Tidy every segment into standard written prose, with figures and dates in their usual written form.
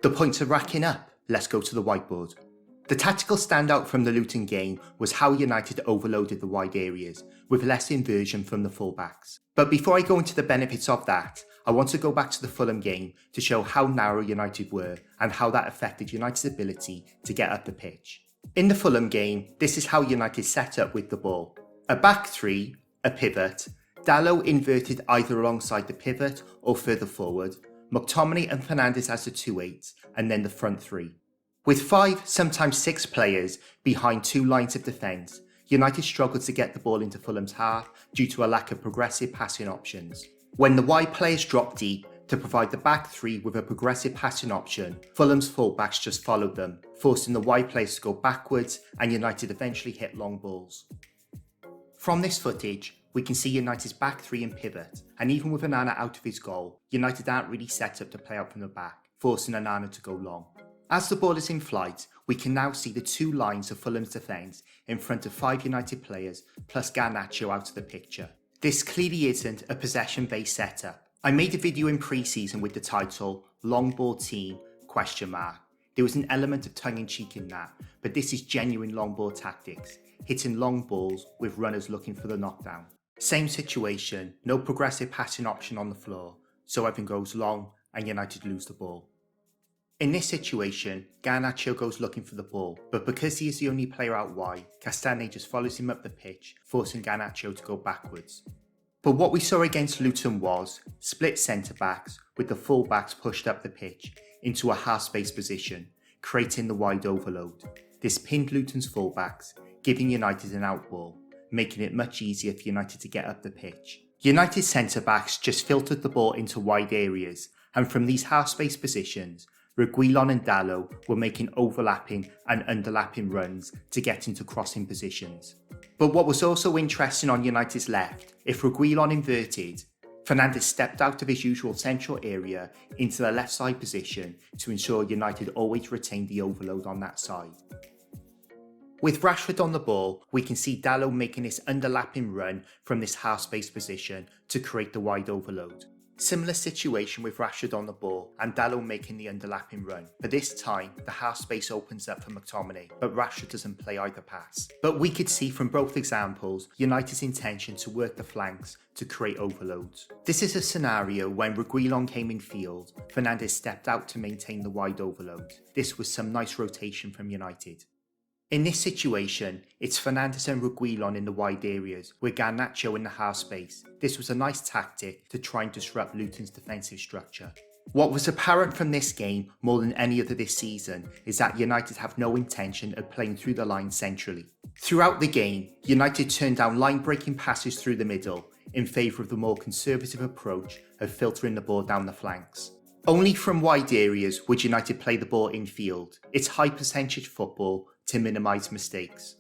The points are racking up. Let's go to the whiteboard. The tactical standout from the Luton game was how United overloaded the wide areas, with less inversion from the fullbacks. But before I go into the benefits of that, I want to go back to the Fulham game to show how narrow United were and how that affected United's ability to get up the pitch. In the Fulham game, this is how United set up with the ball. A back three, a pivot, Dalot inverted either alongside the pivot or further forward, McTominay and Fernandes as the 2-8s, and then the front three. With 5, sometimes 6 players behind 2 lines of defence, United struggled to get the ball into Fulham's half due to a lack of progressive passing options. When the wide players dropped deep to provide the back 3 with a progressive passing option, Fulham's fullbacks just followed them, forcing the wide players to go backwards, and United eventually hit long balls. From this footage, we can see United's back 3 and pivot, and even with Onana out of his goal, United aren't really set up to play out from the back, forcing Onana to go long. As the ball is in flight, we can now see the 2 lines of Fulham's defence in front of 5 United players plus Garnacho out of the picture. This clearly isn't a possession-based setup. I made a video in pre-season with the title Long Ball Team ? There was an element of tongue-in-cheek in that, but this is genuine long ball tactics, hitting long balls with runners looking for the knockdown. Same situation, no progressive passing option on the floor, so everything goes long and United lose the ball. In this situation, Garnacho goes looking for the ball, but because he is the only player out wide, Castagne just follows him up the pitch, forcing Garnacho to go backwards. But what we saw against Luton was split centre-backs with the full-backs pushed up the pitch into a half-space position, creating the wide overload. This pinned Luton's full-backs, giving United an out ball, making it much easier for United to get up the pitch. United's centre-backs just filtered the ball into wide areas, and from these half-space positions, Reguilon and Dalot were making overlapping and underlapping runs to get into crossing positions. But what was also interesting on United's left, if Reguilon inverted, Fernandes stepped out of his usual central area into the left side position to ensure United always retained the overload on that side. With Rashford on the ball, we can see Dalot making this underlapping run from this half-space position to create the wide overload. Similar situation with Rashford on the ball and Dalot making the underlapping run, but this time the half space opens up for McTominay, but Rashford doesn't play either pass. But we could see from both examples United's intention to work the flanks to create overloads. This is a scenario when Reguilon came in field, Fernandes stepped out to maintain the wide overload. This was some nice rotation from United. In this situation, it's Fernandes and Reguilon in the wide areas, with Garnacho in the half space. This was a nice tactic to try and disrupt Luton's defensive structure. What was apparent from this game more than any other this season is that United have no intention of playing through the line centrally. Throughout the game, United turned down line-breaking passes through the middle in favour of the more conservative approach of filtering the ball down the flanks. Only from wide areas would United play the ball in field. It's high percentage football to minimise mistakes.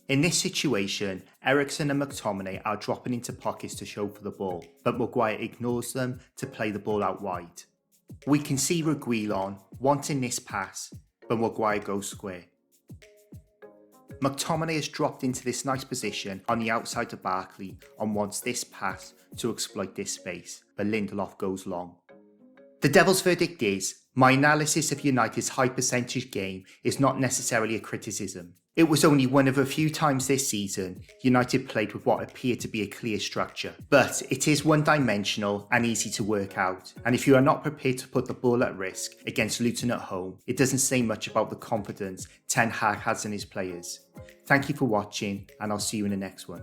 In this situation, Eriksen and McTominay are dropping into pockets to show for the ball, but Maguire ignores them to play the ball out wide. We can see Reguilon wanting this pass, but Maguire goes square. McTominay has dropped into this nice position on the outside of Barkley and wants this pass to exploit this space, but Lindelof goes long. The devil's verdict is, my analysis of United's high percentage game is not necessarily a criticism. It was only one of a few times this season United played with what appeared to be a clear structure, but it is one-dimensional and easy to work out, and if you are not prepared to put the ball at risk against Luton at home, it doesn't say much about the confidence Ten Hag has in his players. Thank you for watching, and I'll see you in the next one.